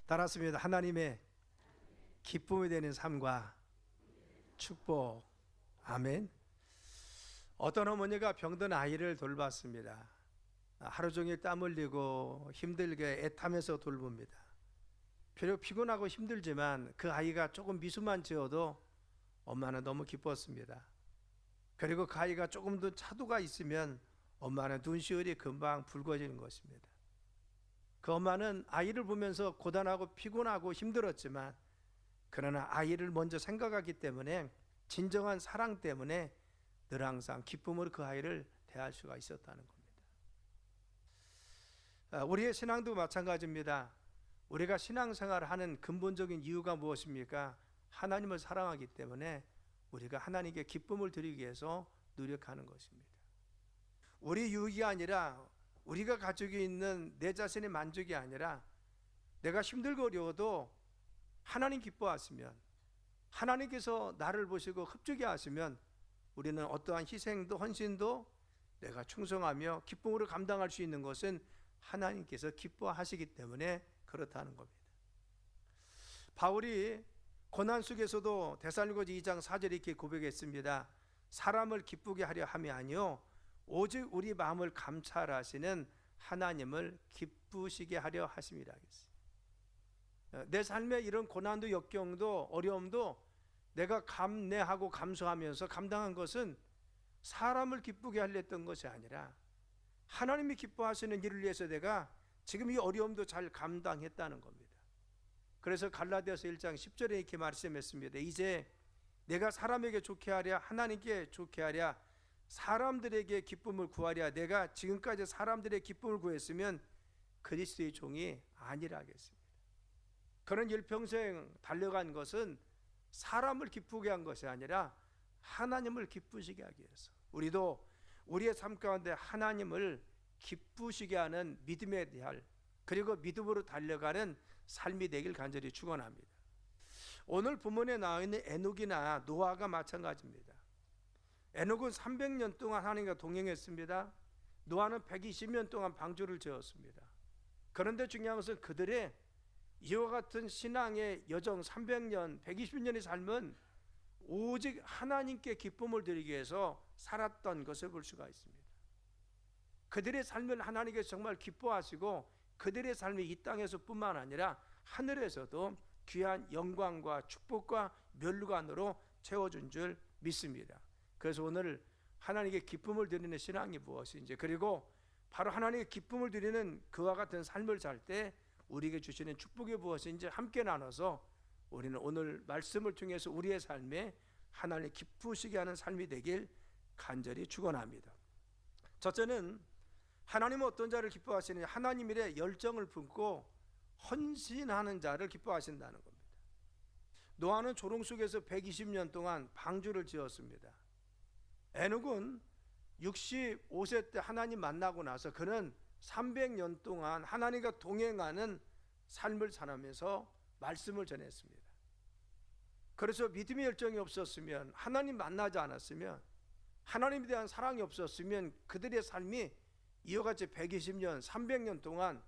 따랐습니다. 하나님의 기쁨이 되는 삶과 축복. 아멘. 어떤 어머니가 병든 아이를 돌봤습니다. 하루 종일 땀 흘리고 힘들게 애타면서 돌봅니다. 비록 피곤하고 힘들지만 그 아이가 조금 미수만 지어도 엄마는 너무 기뻤습니다. 그리고 그 아이가 조금 더 차도가 있으면 엄마는 눈시울이 금방 붉어지는 것입니다. 그 엄마는 아이를 보면서 고단하고 피곤하고 힘들었지만 그러나 아이를 먼저 생각하기 때문에 진정한 사랑 때문에 늘 항상 기쁨으로 그 아이를 대할 수가 있었다는 겁니다. 우리의 신앙도 마찬가지입니다. 우리가 신앙생활을 하는 근본적인 이유가 무엇입니까? 하나님을 사랑하기 때문에 우리가 하나님께 기쁨을 드리기 위해서 노력하는 것입니다. 우리 유익이 아니라 우리가 가지고 있는 내 자신의 만족이 아니라 내가 힘들고 어려워도 하나님 기뻐하시면, 하나님께서 나를 보시고 흡족해 하시면 우리는 어떠한 희생도 헌신도 내가 충성하며 기쁨으로 감당할 수 있는 것은 하나님께서 기뻐하시기 때문에 그렇다는 겁니다. 바울이 고난 속에서도 데살로니가서 2장 4절에 이렇게 고백했습니다. 사람을 기쁘게 하려 함이 아니요 오직 우리 마음을 감찰하시는 하나님을 기쁘시게 하려 하심이라 하겠어요. 내 삶에 이런 고난도 역경도 어려움도 내가 감내하고 감수하면서 감당한 것은 사람을 기쁘게 하려 했던 것이 아니라 하나님이 기뻐하시는 일을 위해서 내가 지금 이 어려움도 잘 감당했다는 겁니다. 그래서 갈라디아서 1장 10절에 이렇게 말씀했습니다. 이제 내가 사람에게 좋게 하랴 하나님께 좋게 하랴 사람들에게 기쁨을 구하랴 내가 지금까지 사람들의 기쁨을 구했으면 그리스도의 종이 아니라 하겠습니다. 그런 일평생 달려간 것은 사람을 기쁘게 한 것이 아니라 하나님을 기쁘시게 하기 위해서 우리도 우리의 삶 가운데 하나님을 기쁘시게 하는 믿음에 대한 그리고 믿음으로 달려가는 삶이 되길 간절히 축원합니다. 오늘 본문에 나와 있는 에녹이나 노아가 마찬가지입니다. 에녹은 300년 동안 하나님과 동행했습니다. 노아는 120년 동안 방주를 지었습니다. 그런데 중요한 것은 그들의 이와 같은 신앙의 여정 300년, 120년의 삶은 오직 하나님께 기쁨을 드리기 위해서 살았던 것을 볼 수가 있습니다. 그들의 삶을 하나님께서 정말 기뻐하시고 그들의 삶이 이 땅에서 뿐만 아니라 하늘에서도 귀한 영광과 축복과 면류관으로 채워준 줄 믿습니다. 그래서 오늘 하나님께 기쁨을 드리는 신앙이 무엇인지 그리고 바로 하나님께 기쁨을 드리는 그와 같은 삶을 살 때 우리에게 주시는 축복이 무엇인지 함께 나눠서 우리는 오늘 말씀을 통해서 우리의 삶에 하나님 기쁘시게 하는 삶이 되길 간절히 축원합니다. 첫째는 하나님은 어떤 자를 기뻐하시느냐 하나님 일에 열정을 품고 헌신하는 자를 기뻐하신다는 겁니다. 노아는 조롱 속에서 120년 동안 방주를 지었습니다. 에녹은 65세 때 하나님 만나고 나서 그는 300년 동안 하나님과 동행하는 삶을 살아면서 말씀을 전했습니다. 그래서 믿음의 열정이 없었으면 하나님 만나지 않았으면 하나님에 대한 사랑이 없었으면 그들의 삶이 이와 같이 120년 300년 동안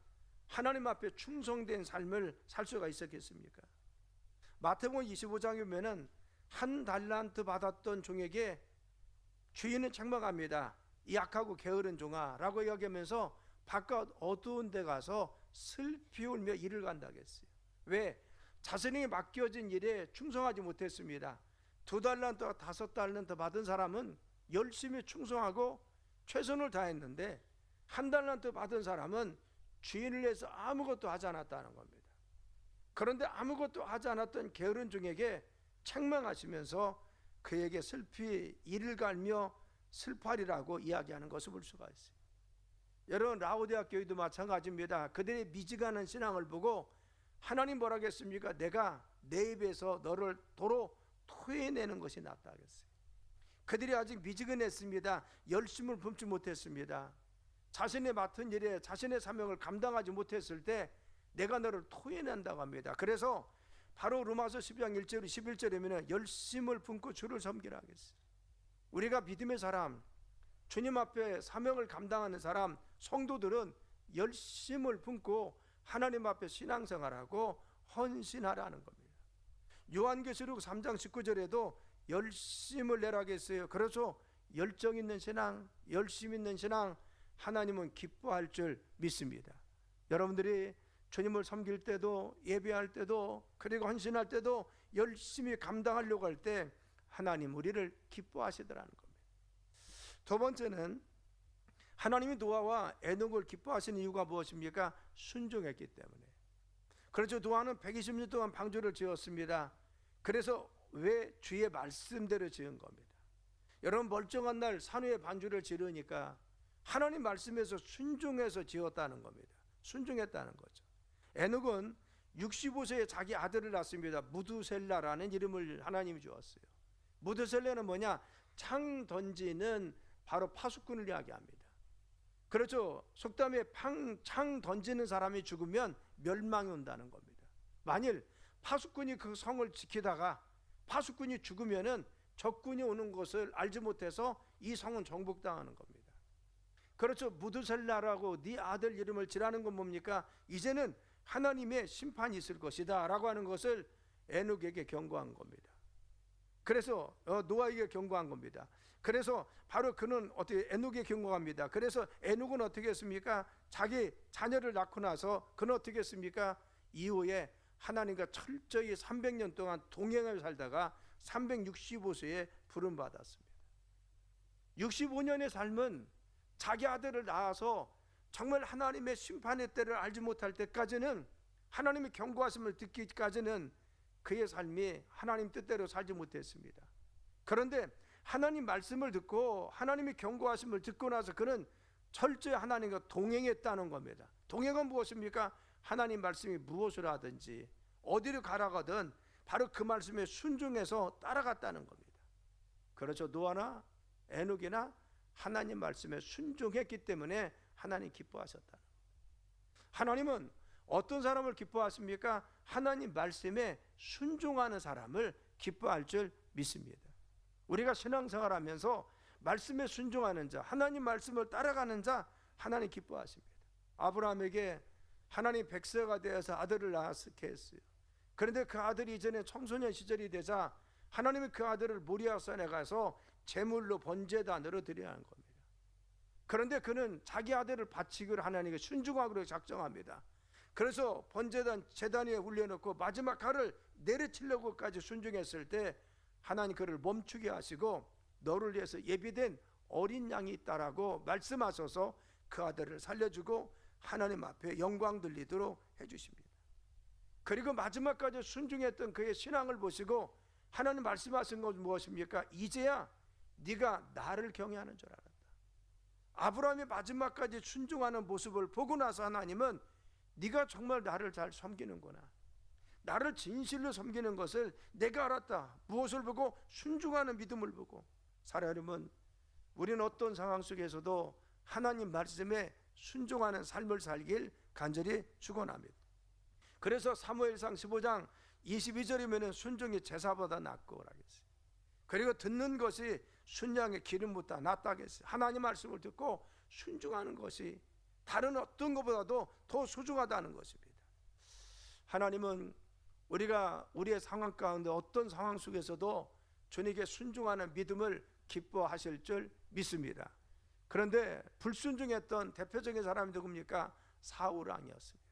하나님 앞에 충성된 삶을 살 수가 있었겠습니까? 마태복음 25장에 보면은 한 달란트 받았던 종에게 주인은 책망합니다. 이 약하고 게으른 종아 라고 이야기하면서 바깥 어두운 데 가서 슬피 울며 일을 간다겠어요. 왜? 자신이 맡겨진 일에 충성하지 못했습니다. 2달란트와 5달란트 받은 사람은 열심히 충성하고 최선을 다했는데 1달란트 받은 사람은 주인을 위해서 아무것도 하지 않았다는 겁니다. 그런데 아무것도 하지 않았던 게으른 종에게 책망하시면서 그에게 슬피 이를 갈며 슬퍼하리라고 이야기하는 것을 볼 수가 있어요. 여러분 라오디아 교회도 마찬가지입니다. 그들의 미지근한 신앙을 보고 하나님 뭐라 하겠습니까? 내가 내 입에서 너를 도로 토해내는 것이 낫다 하겠어요. 그들이 아직 미지근했습니다. 열심을 품지 못했습니다. 자신의 맡은 일에 자신의 사명을 감당하지 못했을 때 내가 너를 토해낸다고 합니다. 그래서 바로 로마서 12장 1절 11절이면 열심을 품고 주를 섬기라 하겠어요. 우리가 믿음의 사람, 주님 앞에 사명을 감당하는 사람, 성도들은 열심을 품고 하나님 앞에 신앙생활하고 헌신하라는 겁니다. 요한계시록 3장 19절에도 열심을 내라고 했어요. 그래서 열정 있는 신앙, 열심 있는 신앙, 하나님은 기뻐할 줄 믿습니다. 여러분들이 주님을 섬길 때도, 예배할 때도, 그리고 헌신할 때도 열심히 감당하려고 할 때 하나님 우리를 기뻐하시더라는 겁니다. 두 번째는 하나님이 노아와 에녹을 기뻐하시는 이유가 무엇입니까? 순종했기 때문에. 그렇죠. 노아는 120년 동안 방주를 지었습니다. 그래서 왜 주의 말씀대로 지은 겁니다. 여러분, 멀쩡한 날 산후에 반주를 지르니까 하나님 말씀에서 순종해서 지었다는 겁니다. 순종했다는 거죠. 에녹은 65세에 자기 아들을 낳습니다. 무두셀라라는 이름을 하나님이 주었어요. 무두셀라는 뭐냐? 창 던지는 바로 파수꾼을 이야기합니다. 그렇죠. 속담에 창 던지는 사람이 죽으면 멸망이 온다는 겁니다. 만일 파수꾼이 그 성을 지키다가 파수꾼이 죽으면은 적군이 오는 것을 알지 못해서 이 성은 정복당하는 겁니다. 그렇죠. 무두셀라라고 네 아들 이름을 지라는 건 뭡니까? 이제는 하나님의 심판이 있을 것이다 라고 하는 것을 에녹에게 경고한 겁니다. 그래서 노아에게 경고한 겁니다. 그래서 바로 그는 어떻게 에녹에 경고합니다. 그래서 에녹은 어떻게 했습니까? 자기 자녀를 낳고 나서 그는 어떻게 했습니까? 이후에 하나님과 철저히 300년 동안 동행을 살다가 365세에 부름받았습니다. 65년의 삶은 자기 아들을 낳아서 정말 하나님의 심판의 때를 알지 못할 때까지는, 하나님의 경고하심을 듣기까지는 그의 삶이 하나님 뜻대로 살지 못했습니다. 그런데 하나님 말씀을 듣고 하나님의 경고하심을 듣고 나서 그는 철저히 하나님과 동행했다는 겁니다. 동행은 무엇입니까? 하나님 말씀이 무엇을 하든지 어디를 가라가든 바로 그 말씀에 순종해서 따라갔다는 겁니다. 그렇죠. 노아나 에녹이나 하나님 말씀에 순종했기 때문에 하나님 기뻐하셨다. 하나님은 어떤 사람을 기뻐하십니까? 하나님 말씀에 순종하는 사람을 기뻐할 줄 믿습니다. 우리가 신앙생활하면서 말씀에 순종하는 자, 하나님 말씀을 따라가는 자, 하나님 기뻐하십니다. 아브라함에게 하나님 백세가 되어서 아들을 낳게 했어요. 그런데 그 아들이 이전에 청소년 시절이 되자 하나님이 그 아들을 모리아산에 가서 제물로 번제단으로 드려야 하는 겁니다. 그런데 그는 자기 아들을 바치기로 하나님께 순종하기로 작정합니다. 그래서 번제단 제단 위에 올려놓고 마지막 칼을 내리치려고까지 순종했을 때 하나님 그를 멈추게 하시고 너를 위해서 예비된 어린 양이 있다라고 말씀하셔서 그 아들을 살려주고 하나님 앞에 영광 돌리도록 해주십니다. 그리고 마지막까지 순종했던 그의 신앙을 보시고 하나님 말씀하신 것은 무엇입니까? 이제야 네가 나를 경외하는 줄 알았다. 아브라함이 마지막까지 순종하는 모습을 보고 나서 하나님은 네가 정말 나를 잘 섬기는구나, 나를 진실로 섬기는 것을 내가 알았다. 무엇을 보고? 순종하는 믿음을 보고. 사랑하는, 우리는 어떤 상황 속에서도 하나님 말씀에 순종하는 삶을 살길 간절히 축원합니다. 그래서 사무엘상 15장 22절이면 순종이 제사보다 낫고 라겠어요. 그리고 듣는 것이 순양의 기름보다 낫다겠어요. 하나님 말씀을 듣고 순종하는 것이 다른 어떤 것보다도 더 소중하다는 것입니다. 하나님은 우리가 우리의 상황 가운데 어떤 상황 속에서도 주님께 순종하는 믿음을 기뻐하실 줄 믿습니다. 그런데 불순종했던 대표적인 사람이 누굽니까? 사울 왕이었습니다.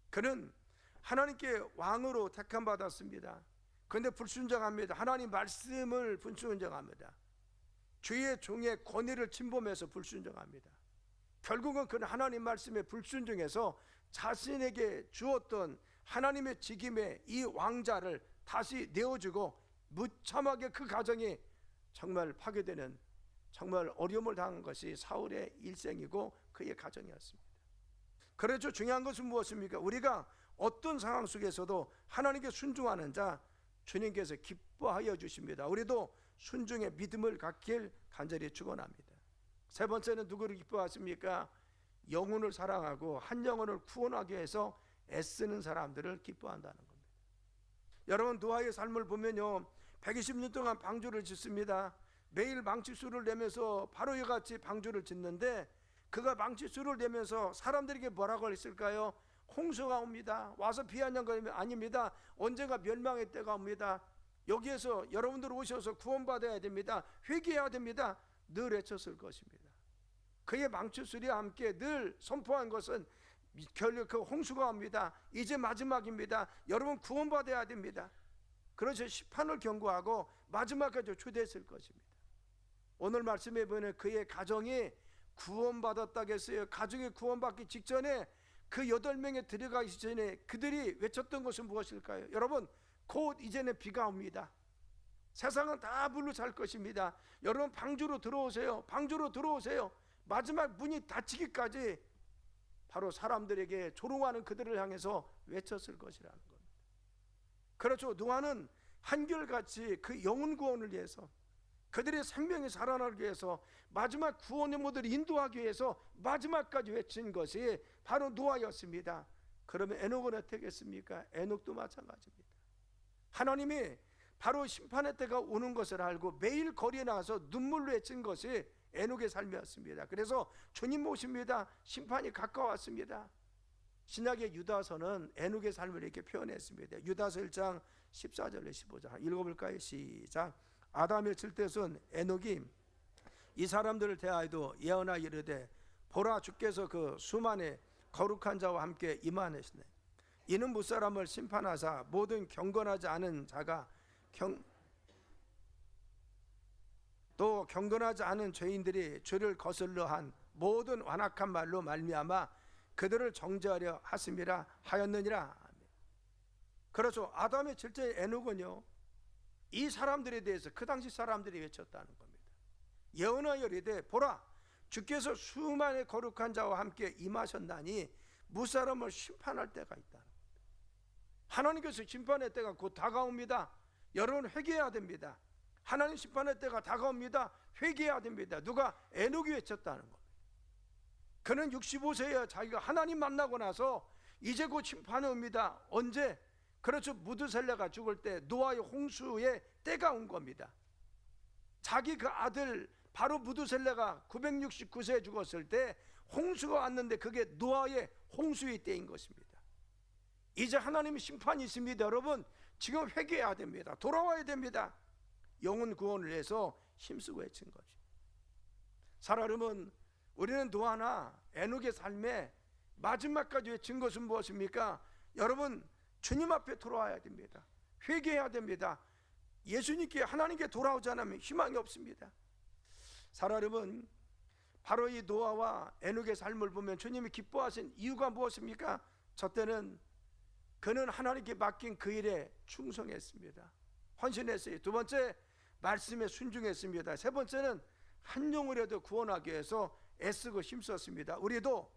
그는 하나님께 왕으로 택함 받았습니다. 그런데 불순종합니다. 하나님 말씀을 불순종합니다. 주의 종의 권위를 침범해서 불순종합니다. 결국은 그는 하나님 말씀에 불순종해서 자신에게 주었던 하나님의 직임의 이 왕자를 다시 내어주고 무참하게 그 가정이 정말 파괴되는, 정말 어려움을 당한 것이 사울의 일생이고 그의 가정이었습니다. 그래서 중요한 것은 무엇입니까? 우리가 어떤 상황 속에서도 하나님께 순종하는 자 주님께서 기뻐하여 주십니다. 우리도 순종의 믿음을 갖길 간절히 축원합니다. 세 번째는 누구를 기뻐하십니까? 영혼을 사랑하고 한 영혼을 구원하기 위해서 애쓰는 사람들을 기뻐한다는 겁니다. 여러분, 노아의 삶을 보면요, 120년 동안 방주를 짓습니다. 매일 망치수를 내면서 바로 이같이 방주를 짓는데 그가 망치수를 내면서 사람들에게 뭐라고 했을까요? 홍수가 옵니다. 와서 비아냥거리면 아닙니다. 언젠가 멸망의 때가 옵니다. 여기에서 여러분들 오셔서 구원받아야 됩니다. 회개해야 됩니다. 늘 외쳤을 것입니다. 그의 망치소리와 함께 늘 선포한 것은 결국 그 홍수가 옵니다. 이제 마지막입니다. 여러분 구원받아야 됩니다. 그래서 심판을 경고하고 마지막까지 초대했을 것입니다. 오늘 말씀해 보면 그의 가정이 구원받았다고 했어요. 가정이 구원받기 직전에 그 8명에 들어가기 전에 그들이 외쳤던 것은 무엇일까요? 여러분, 곧 이제는 비가 옵니다. 세상은 다 불로 찰 것입니다. 여러분 방주로 들어오세요. 방주로 들어오세요. 마지막 문이 닫히기까지 바로 사람들에게 조롱하는 그들을 향해서 외쳤을 것이라는 겁니다. 그렇죠. 노아는 한결같이 그 영혼 구원을 위해서, 그들의 생명이 살아나기 위해서, 마지막 구원의 모델을 인도하기 위해서 마지막까지 외친 것이 바로 노아였습니다. 그러면 에녹은 어떻게 했습니까? 에녹도 마찬가지입니다. 하나님이 바로 심판의 때가 오는 것을 알고 매일 거리에 나가서 눈물로 외친 것이 에녹의 삶이었습니다. 그래서 주님 모십니다. 심판이 가까웠습니다. 신약의 유다서는 에녹의 삶을 이렇게 표현했습니다. 유다서 1장 14절에 15절 읽어볼까요? 시작. 아담의 칠대손 에녹이 이 사람들을 대하여도 예언하여 이르되 보라 주께서 그 수만의 거룩한 자와 함께 임하시네. 이는 무사람을 심판하사 모든 경건하지 않은 자가 또 경건하지 않은 죄인들이 주를 거슬러 한 모든 완악한 말로 말미암아 그들을 정죄하려 하심이라 하였느니라. 그렇죠. 아담의 첫째 에녹은요, 이 사람들에 대해서 그 당시 사람들이 외쳤다는 겁니다. 예언하여 이르되 보라 주께서 수만의 거룩한 자와 함께 임하셨나니 무사람을 심판할 때가 있다는 겁니다. 하나님께서 심판의 때가 곧 다가옵니다. 여러분 회개해야 됩니다. 하나님 심판의 때가 다가옵니다. 회개해야 됩니다. 누가? 에녹이 외쳤다는 겁니다. 그는 65세에 자기가 하나님 만나고 나서 이제 곧 심판이 옵니다. 언제? 그렇죠. 무드셀라가 죽을 때 노아의 홍수의 때가 온 겁니다. 자기 그 아들 바로 무드셀라가 969세에 죽었을 때 홍수가 왔는데 그게 노아의 홍수의 때인 것입니다. 이제 하나님의 심판이 있습니다. 여러분 지금 회개해야 됩니다. 돌아와야 됩니다. 영혼 구원을 위해서 힘쓰고 외친 거죠. 사랑하는 우리는 노아나 에녹의 삶에 마지막까지 외친 것은 무엇입니까? 여러분 주님 앞에 돌아와야 됩니다. 회개해야 됩니다. 예수님께 하나님께 돌아오지 않으면 희망이 없습니다. 사랑하는 바로 이 노아와 에녹의 삶을 보면 주님이 기뻐하신 이유가 무엇입니까? 저 때는 그는 하나님께 맡긴 그 일에 충성했습니다. 헌신했어요. 두 번째 말씀에 순종했습니다. 세 번째는 한 영혼이라도 구원하기 위해서 애쓰고 힘썼습니다. 우리도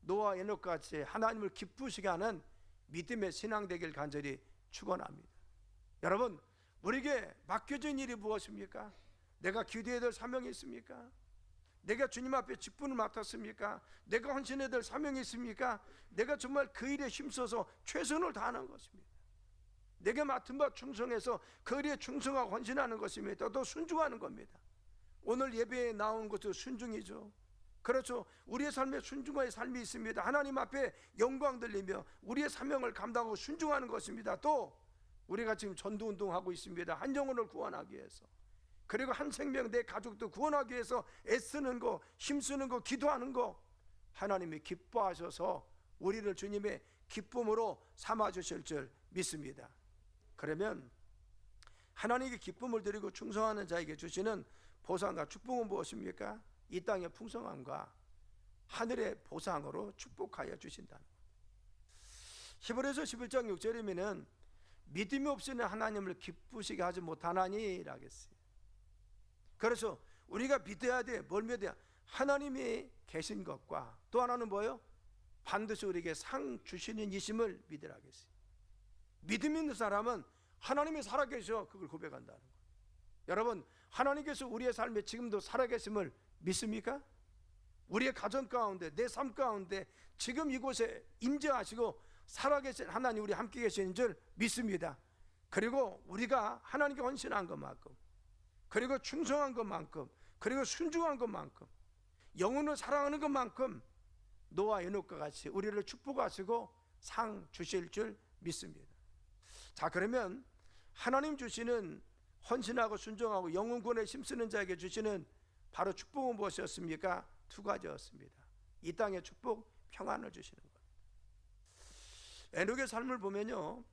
노아 에녹같이 하나님을 기쁘시게 하는 믿음의 신앙 되길 간절히 축원합니다. 여러분 우리에게 맡겨진 일이 무엇입니까? 내가 기도해야 될 사명이 있습니까? 내가 주님 앞에 직분을 맡았습니까? 내가 헌신해야 될 사명이 있습니까? 내가 정말 그 일에 힘써서 최선을 다하는 것입니다. 내가 맡은 바 충성해서 그 일에 충성하고 헌신하는 것입니다. 또 순종하는 겁니다. 오늘 예배에 나온 것도 순종이죠. 그렇죠. 우리의 삶에 순종의 삶이 있습니다. 하나님 앞에 영광 돌리며 우리의 사명을 감당하고 순종하는 것입니다. 또 우리가 지금 전도운동하고 있습니다. 한 영혼을 구원하기 위해서, 그리고 한 생명 내 가족도 구원하기 위해서 애쓰는 거, 힘쓰는 거, 기도하는 거, 하나님이 기뻐하셔서 우리를 주님의 기쁨으로 삼아주실 줄 믿습니다. 그러면 하나님께 기쁨을 드리고 충성하는 자에게 주시는 보상과 축복은 무엇입니까? 이 땅의 풍성함과 하늘의 보상으로 축복하여 주신다는 것. 히브리서 11장 6절이면 믿음이 없이는 하나님을 기쁘시게 하지 못하나니라고 했어요. 그래서 우리가 믿어야 돼. 뭘 믿어야? 하나님이 계신 것과 또 하나는 뭐예요? 반드시 우리에게 상 주시는 이심을 믿으라고 했어요. 믿음 있는 사람은 하나님이 살아계셔 그걸 고백한다는 거예요. 여러분 하나님께서 우리의 삶에 지금도 살아계심을 믿습니까? 우리의 가정 가운데 내 삶 가운데 지금 이곳에 임재하시고 살아계신 하나님 우리 함께 계시는 줄 믿습니다. 그리고 우리가 하나님께 헌신한 것만큼, 그리고 충성한 것만큼, 그리고 순종한 것만큼, 영혼을 사랑하는 것만큼 노아 에녹과 같이 우리를 축복하시고 상 주실 줄 믿습니다. 자, 그러면 하나님 주시는 헌신하고 순종하고 영혼 구원에 힘쓰는 자에게 주시는 바로 축복은 무엇이었습니까? 두 가지였습니다. 이 땅의 축복, 평안을 주시는 것. 에녹의 삶을 보면요,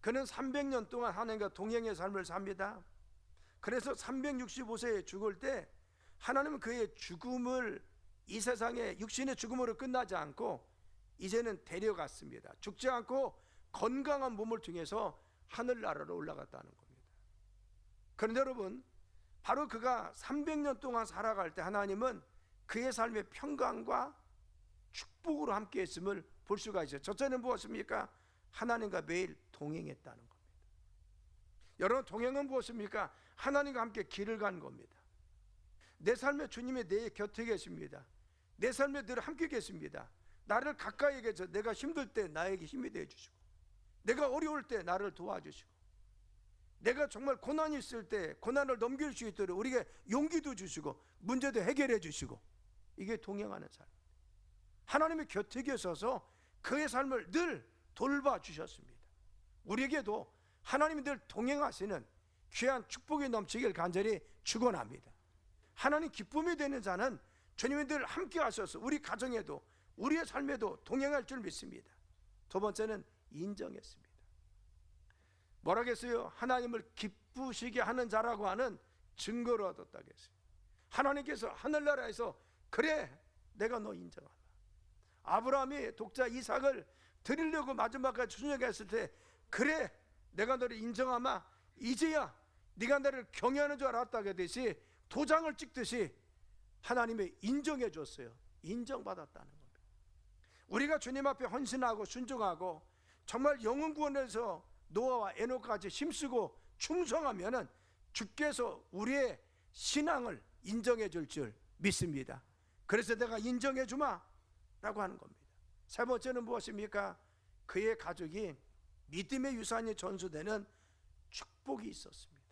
그는 300년 동안 하나님과 동행의 삶을 삽니다. 그래서 365세에 죽을 때 하나님은 그의 죽음을 이 세상의 육신의 죽음으로 끝나지 않고 이제는 데려갔습니다. 죽지 않고 건강한 몸을 통해서 하늘나라로 올라갔다는 겁니다. 그런데 여러분, 바로 그가 300년 동안 살아갈 때 하나님은 그의 삶의 평강과 축복으로 함께 했음을 볼 수가 있어요. 첫째는 무엇입니까? 하나님과 매일 동행했다는 겁니다. 여러분, 동행은 무엇입니까? 하나님과 함께 길을 간 겁니다. 내 삶에 주님이 내 곁에 계십니다. 내 삶에 늘 함께 계십니다. 나를 가까이 계셔 내가 힘들 때 나에게 힘이 되어주시고, 내가 어려울 때 나를 도와주시고, 내가 정말 고난이 있을 때 고난을 넘길 수 있도록 우리에게 용기도 주시고 문제도 해결해 주시고, 이게 동행하는 삶. 하나님의 곁에 계셔서 그의 삶을 늘 돌봐주셨습니다. 우리에게도 하나님이 늘 동행하시는 귀한 축복이 넘치길 간절히 축원합니다. 하나님 기쁨이 되는 자는 주님이 늘 함께 하셔서 우리 가정에도 우리의 삶에도 동행할 줄 믿습니다. 두 번째는 인정했습니다. 뭐라겠어요? 하나님을 기쁘시게 하는 자라고 하는 증거를 얻었다고 했어요. 하나님께서 하늘나라에서 그래, 내가 너 인정한다. 아브라함이 독자 이삭을 드리려고 마지막까지 순종했을 때 그래, 내가 너를 인정하마, 이제야 네가 나를 경외하는 줄 알았다고 하듯이 도장을 찍듯이 하나님이 인정해 줬어요. 인정받았다는 겁니다. 우리가 주님 앞에 헌신하고 순종하고 정말 영혼 구원에서 노아와 에녹까지 힘쓰고 충성하면은 주께서 우리의 신앙을 인정해 줄 줄 믿습니다. 그래서 내가 인정해 주마 라고 하는 겁니다. 세 번째는 무엇입니까? 그의 가족이 믿음의 유산이 전수되는 축복이 있었습니다.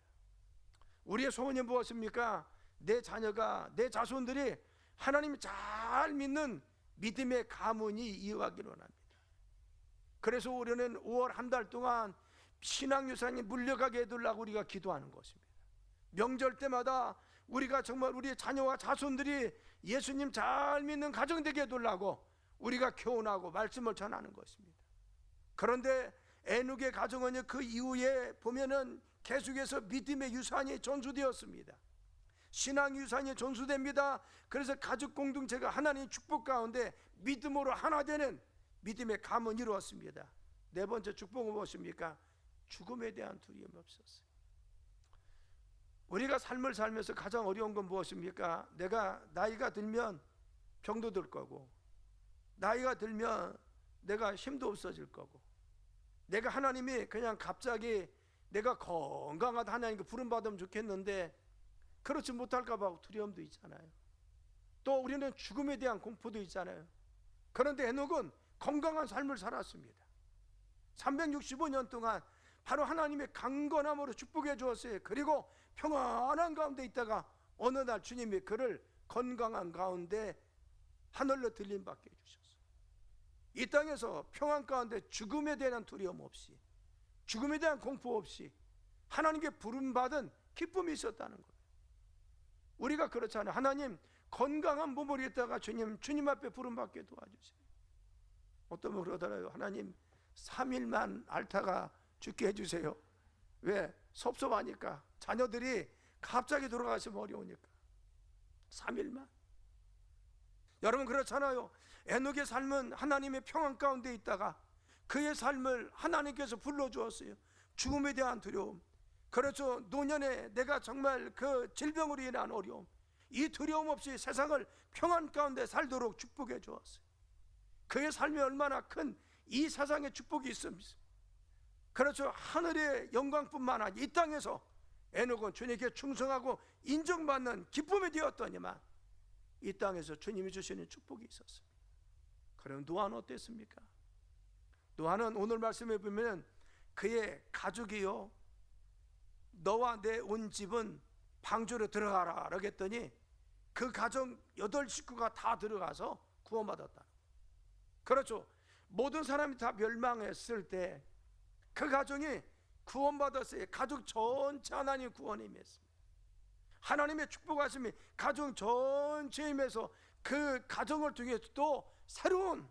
우리의 소원이 무엇입니까? 내 자녀가, 내 자손들이 하나님이 잘 믿는 믿음의 가문이 이어가기를 원합니다. 그래서 우리는 5월 한 달 동안 신앙유산이 물려가게 해달라고 우리가 기도하는 것입니다. 명절 때마다 우리가 정말 우리의 자녀와 자손들이 예수님 잘 믿는 가정 되게 해달라고 우리가 교훈하고 말씀을 전하는 것입니다. 그런데 에녹의 가정은 그 이후에 보면은 계속해서 믿음의 유산이 전수되었습니다. 신앙 유산이 전수됩니다. 그래서 가족 공동체가 하나님의 축복 가운데 믿음으로 하나 되는 믿음의 가문이 이루었습니다. 네 번째 축복은 무엇입니까? 죽음에 대한 두려움이 없었어요. 우리가 삶을 살면서 가장 어려운 건 무엇입니까? 내가 나이가 들면 병도 들 거고, 나이가 들면 내가 힘도 없어질 거고, 내가 하나님이 그냥 갑자기 내가 건강하다 하나님께 부름받으면 좋겠는데 그렇지 못할까 봐 두려움도 있잖아요. 또 우리는 죽음에 대한 공포도 있잖아요. 그런데 에녹은 건강한 삶을 살았습니다. 365년 동안 바로 하나님의 강건함으로 축복해 주었어요. 그리고 평안한 가운데 있다가 어느 날 주님이 그를 건강한 가운데 하늘로 들림받게 해주셨어요. 이 땅에서 평안 가운데 죽음에 대한 두려움 없이, 죽음에 대한 공포 없이 하나님께 부름받은 기쁨이 있었다는 거예요. 우리가 그렇잖아요. 하나님 건강한 몸을 있다가 주님 앞에 부름받게 도와주세요. 어떤 분 그러더라고요. 하나님 3일만 앓다가 죽게 해주세요. 왜? 섭섭하니까. 자녀들이 갑자기 돌아가시면 어려우니까. 3일만. 여러분 그렇잖아요. 에녹의 삶은 하나님의 평안 가운데 있다가 그의 삶을 하나님께서 불러주었어요. 죽음에 대한 두려움, 그렇죠. 노년에 내가 정말 그 질병으로 인한 어려움, 이 두려움 없이 세상을 평안 가운데 살도록 축복해 주었어요. 그의 삶이 얼마나 큰 이 세상의 축복이 있습니다. 그렇죠. 하늘의 영광뿐만 아니라 이 땅에서 에녹은 주님께 충성하고 인정받는 기쁨이 되었더니만 이 땅에서 주님이 주시는 축복이 있었습니다. 그럼 노아는 어땠습니까? 노아는 오늘 말씀해 보면 그의 가족이요, 너와 내 온 집은 방주로 들어가라 그랬더니 그 가정 8식구가 다 들어가서 구원받았다. 그렇죠. 모든 사람이 다 멸망했을 때 그 가정이 구원받았어요. 가족 전체 하나님 구원에 임했습니다. 하나님의 축복하심이 가정 전체에 임해서 그 가정을 통해 또 새로운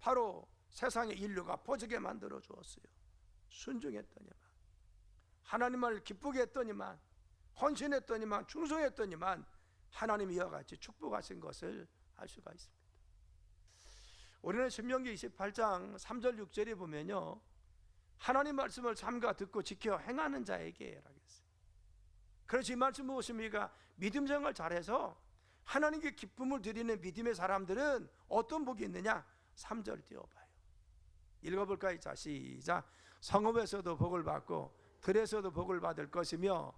바로 세상의 인류가 퍼지게 만들어 주었어요. 순종했더니만, 하나님을 기쁘게 했더니만, 헌신했더니만, 충성했더니만 하나님이 이와 같이 축복하신 것을 알 수가 있습니다. 우리는 신명기 28장 3절 6절에 보면요, 하나님 말씀을 삼가 듣고 지켜 행하는 자에게 라고 했어요. 그래서 이 말씀 무엇입니까? 믿음 생활 잘해서 하나님께 기쁨을 드리는 믿음의 사람들은 어떤 복이 있느냐? 3절 띄워봐요. 읽어볼까요? 자, 시작. 성읍에서도 복을 받고 들에서도 복을 받을 것이며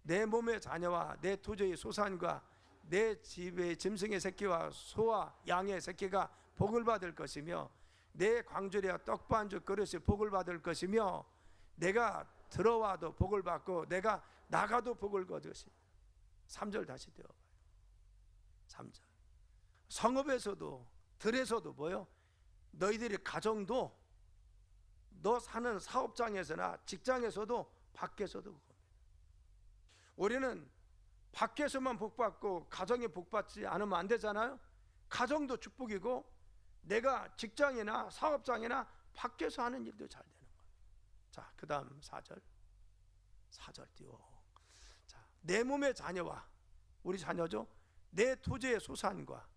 내 몸의 자녀와 내 토지의 소산과 내 집의 짐승의 새끼와 소와 양의 새끼가 복을 받을 것이며 내 광주리와 떡반죽 그릇이 복을 받을 것이며 내가 들어와도 복을 받고 내가 나가도 복을 거두시며. 3절 다시 띄워봐요. 3절. 성읍에서도 들에서도 뭐요? 너희들이 가정도 너 사는 사업장에서나 직장에서도 밖에서도 그겁니다. 우리는 밖에서만 복받고 가정에 복받지 않으면 안 되잖아요. 가정도 축복이고 내가 직장이나 사업장이나 밖에서 하는 일도 잘 되는 거예요. 자, 그 다음 4절 띄워. 자, 내 몸의 자녀와, 우리 자녀죠, 내 토지의 소산과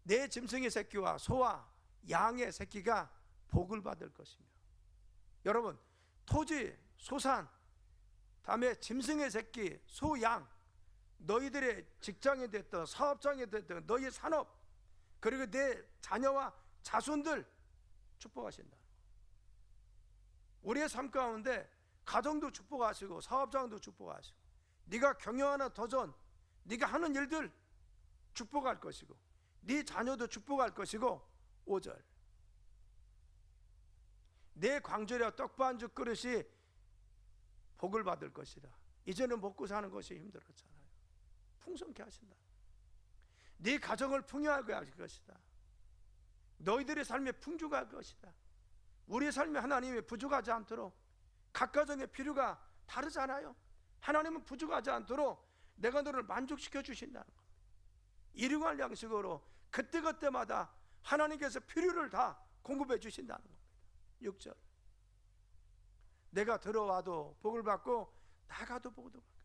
내 짐승의 새끼와 소와 양의 새끼가 복을 받을 것이며. 여러분, 토지, 소산, 다음에 짐승의 새끼, 소, 양, 너희들의 직장이 됐든 사업장이 됐든 너희의 산업, 그리고 내 자녀와 자손들 축복하신다. 우리의 삶 가운데 가정도 축복하시고 사업장도 축복하시고 네가 경영하는 도전, 네가 하는 일들 축복할 것이고 네 자녀도 축복할 것이고. 5절. 내 광주리와 떡반죽 그릇이 복을 받을 것이다. 이제는 먹고 사는 것이 힘들었잖아요. 풍성케 하신다. 네 가정을 풍요하게 하실 것이다. 너희들의 삶에 풍족할 것이다. 우리의 삶에 하나님이 부족하지 않도록, 각 가정의 필요가 다르잖아요. 하나님은 부족하지 않도록 내가 너를 만족시켜 주신다는 겁니다. 일용할 양식으로 그때그때마다 하나님께서 필요를 다 공급해 주신다는 겁니다. 6절. 내가 들어와도 복을 받고 나가도 복을 받겠어.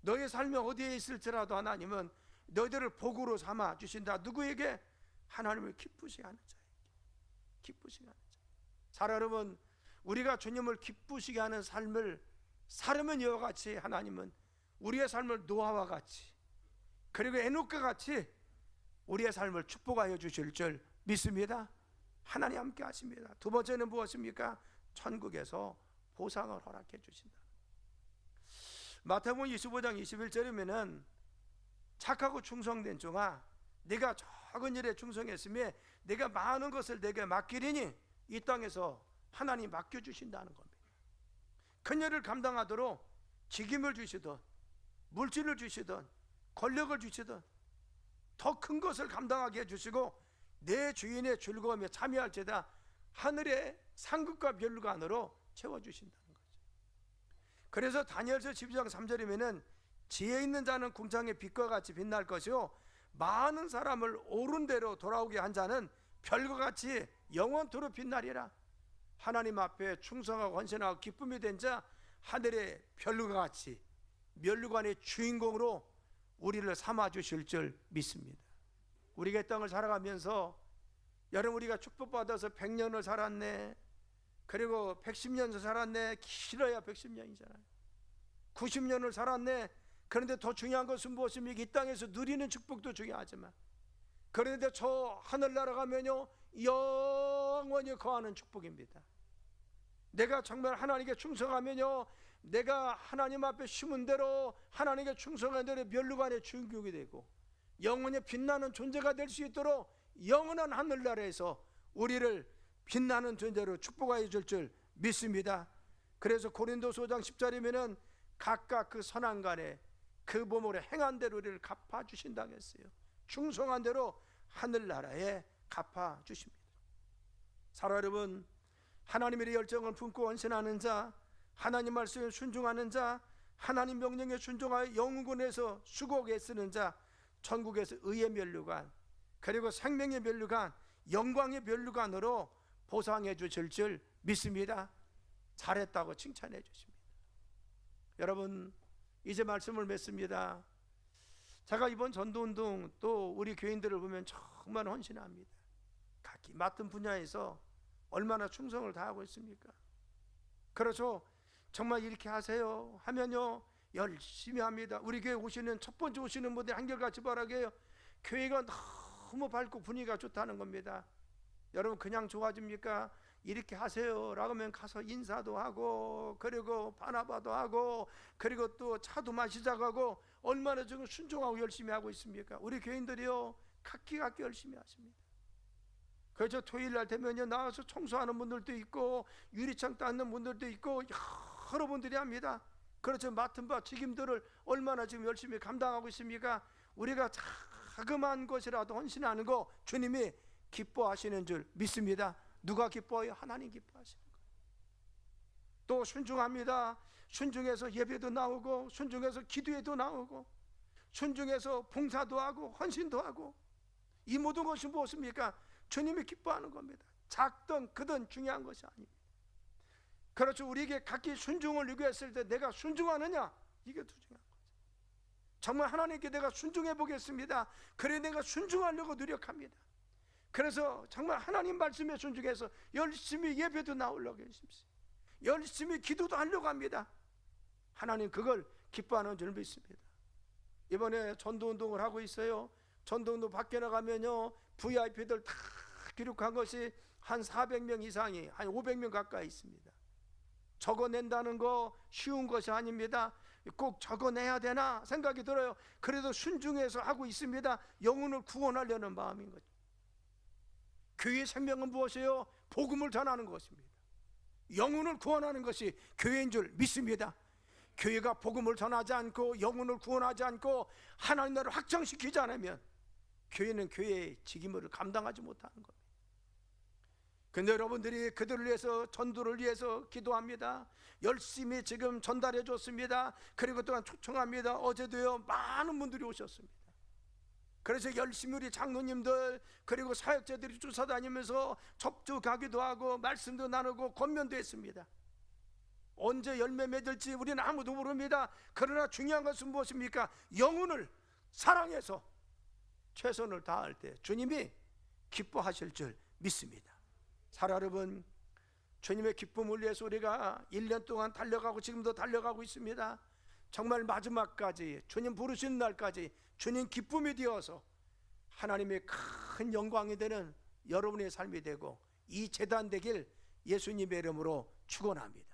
너의 삶이 어디에 있을지라도 하나님은 너희들을 복으로 삼아 주신다. 누구에게? 하나님을 기쁘시게 하는 자에게. 기쁘시게 하는 자. 자, 여러분, 우리가 주님을 기쁘시게 하는 삶을 살으면 이와 같이 하나님은 우리의 삶을 노아와 같이, 그리고 에녹과 같이 우리의 삶을 축복하여 주실 줄 믿습니다. 하나님 함께 하십니다. 두 번째는 무엇입니까? 천국에서 보상을 허락해 주신다. 마태복음 25장 21절이면은 착하고 충성된 종아, 네가 적은 일에 충성했으며 네가 많은 것을 내게 맡기리니 이 땅에서 하나님 맡겨주신다는 겁니다. 큰 일을 감당하도록 직임을 주시든 물질을 주시든 권력을 주시든 더 큰 것을 감당하게 해주시고 내 주인의 즐거움에 참여할지다 하늘의 상급과 멸관으로 채워주신다는 거죠. 그래서 다니엘서 12장 3절이면은 지혜 있는 자는 궁창의 빛과 같이 빛날 것이요 많은 사람을 옳은 대로 돌아오게 한 자는 별과 같이 영원토록 빛나리라. 하나님 앞에 충성하고 헌신하고 기쁨이 된 자, 하늘의 별과 같이 멸류관의 주인공으로 우리를 삼아 주실 줄 믿습니다. 우리가 이 땅을 살아가면서 여러분, 우리가 축복받아서 100년을 살았네, 그리고 110년 살았네, 길어야 110년이잖아요. 90년을 살았네. 그런데 더 중요한 것은 무엇입니까? 이 땅에서 누리는 축복도 중요하지만, 그런데 저 하늘나라 가면요 영원히 거하는 축복입니다. 내가 정말 하나님께 충성하면요, 내가 하나님 앞에 심은 대로 하나님께 충성한 대로 멸류관의 주인공이 되고 영원히 빛나는 존재가 될 수 있도록 영원한 하늘나라에서 우리를 빛나는 존재로 축복하여 줄 줄 믿습니다. 그래서 고린도서 5장 10절이면은 각각 그 선한 간에 그 몸으로 행한 대로 우리를 갚아주신다고 했어요. 충성한 대로 하늘나라에 갚아주십니다. 사랑 여러분, 하나님의 열정을 품고 헌신하는 자, 하나님 말씀에 순종하는 자, 하나님 명령에 순종하여 영혼에서 수고에 쓰는 자, 천국에서 의의 면류관, 그리고 생명의 면류관, 영광의 면류관으로 보상해 주실 줄 믿습니다. 잘했다고 칭찬해 주십니다. 여러분, 이제 말씀을 맺습니다. 제가 이번 전도운동 또 우리 교인들을 보면 정말 헌신합니다. 각기 맡은 분야에서 얼마나 충성을 다하고 있습니까? 그렇죠. 정말 이렇게 하세요 하면요 열심히 합니다. 우리 교회 오시는 첫 번째 오시는 분들 한결같이 바라게요. 교회가 너무 밝고 분위기가 좋다는 겁니다. 여러분, 그냥 좋아집니까? 이렇게 하세요 라고 하면 가서 인사도 하고, 그리고 바나바도 하고, 그리고 또 차도 마시자고 하고, 얼마나 지금 순종하고 열심히 하고 있습니까? 우리 교인들이요 각기 열심히 하십니다. 그래서 토요일날 되면요 나와서 청소하는 분들도 있고, 유리창 닦는 분들도 있고, 여러분들이 합니다. 그렇죠. 맡은 바 책임들을 얼마나 지금 열심히 감당하고 있습니까? 우리가 자그마한 것이라도 헌신하는 거 주님이 기뻐하시는 줄 믿습니다. 누가 기뻐해요? 하나님 기뻐하시는 거예요. 또 순종합니다. 순종해서 예배도 나오고, 순종해서 기도에도 나오고, 순종해서 봉사도 하고, 헌신도 하고, 이 모든 것이 무엇입니까? 주님이 기뻐하는 겁니다. 작든 크든 중요한 것이 아닙니다. 그렇죠. 우리에게 각기 순종을 요구했을 때 내가 순종하느냐, 이게 더 중요한 거죠. 정말 하나님께 내가 순종해 보겠습니다. 그래 내가 순종하려고 노력합니다. 그래서 정말 하나님 말씀에 순종해서 열심히 예배도 나오려고 했습니다. 열심히 기도도 하려고 합니다. 하나님 그걸 기뻐하는 줄 믿습니다. 이번에 전도운동을 하고 있어요. 전도운동 밖에 나가면요 VIP들 다 기록한 것이 한 400명 이상이, 한 500명 가까이 있습니다. 적어낸다는 거 쉬운 것이 아닙니다. 꼭 적어내야 되나 생각이 들어요. 그래도 순종해서 하고 있습니다. 영혼을 구원하려는 마음인 거죠. 교회의 생명은 무엇이에요? 복음을 전하는 것입니다. 영혼을 구원하는 것이 교회인 줄 믿습니다. 교회가 복음을 전하지 않고 영혼을 구원하지 않고 하나님 나라를 확장시키지 않으면 교회는 교회의 직임을 감당하지 못하는 겁니다. 근데 여러분들이 그들을 위해서, 전도를 위해서 기도합니다. 열심히 지금 전달해 줬습니다. 그리고 또한 초청합니다. 어제도요 많은 분들이 오셨습니다. 그래서 열심히 우리 장로님들 그리고 사역자들이 쫓아다니면서 접촉하기도 하고 말씀도 나누고 권면도 했습니다. 언제 열매 맺을지 우리는 아무도 모릅니다. 그러나 중요한 것은 무엇입니까? 영혼을 사랑해서 최선을 다할 때 주님이 기뻐하실 줄 믿습니다. 사랑 여러분, 주님의 기쁨을 위해서 우리가 1년 동안 달려가고 지금도 달려가고 있습니다. 정말 마지막까지 주님 부르시는 날까지 주님 기쁨이 되어서 하나님의 큰 영광이 되는 여러분의 삶이 되고 이 제단 되길 예수님의 이름으로 축원합니다.